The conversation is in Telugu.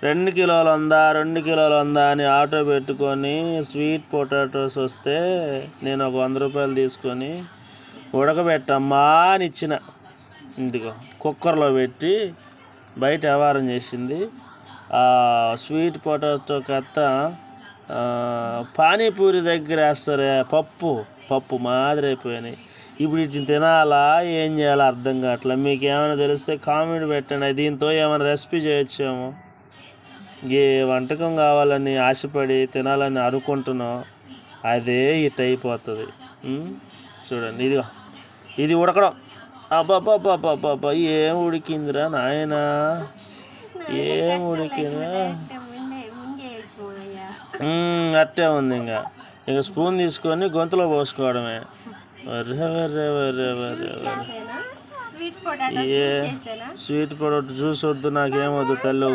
2 కిలోలు ఉందా 2 కిలోలు ఉందా అని ఆటో పెట్టుకొని స్వీట్ పొటాటోస్ వస్తే నేను ఒక 100 రూపాయలు తీసుకొని ఉడకబెట్టమ్మా అని ఇచ్చిన. ఇదిగో కుక్కర్లో పెట్టి బయట వ్యవహారం చేసింది. స్వీట్ పొటాటో కత్త పానీపూరి దగ్గర వేస్తారే పప్పు మాదిరి అయిపోయినాయి. ఇప్పుడు వీటిని తినాలా ఏం చేయాలో అర్థం కావట్లా. మీకు ఏమైనా తెలిస్తే కామెంట్ పెట్టండి. దీంతో ఏమైనా రెసిపీ చేయొచ్చేమో. ఏ వంటకం కావాలని ఆశపడి తినాలని అనుకుంటున్నాం, అదే ఇట్ అయిపోతుంది. చూడండి ఇది ఉడకడం. అబ్బాబ్బాబ్బాబ్బా ఏం ఉడికిందిరా నాయనా, ఏం ఉడికిందిరా. అట్టే ఉంది. ఇంకా స్పూన్ తీసుకొని గొంతులో పోసుకోవడమే. స్వీట్ పొటాటో జ్యూస్ వద్దు, నాకేమొద్దు తల్లు.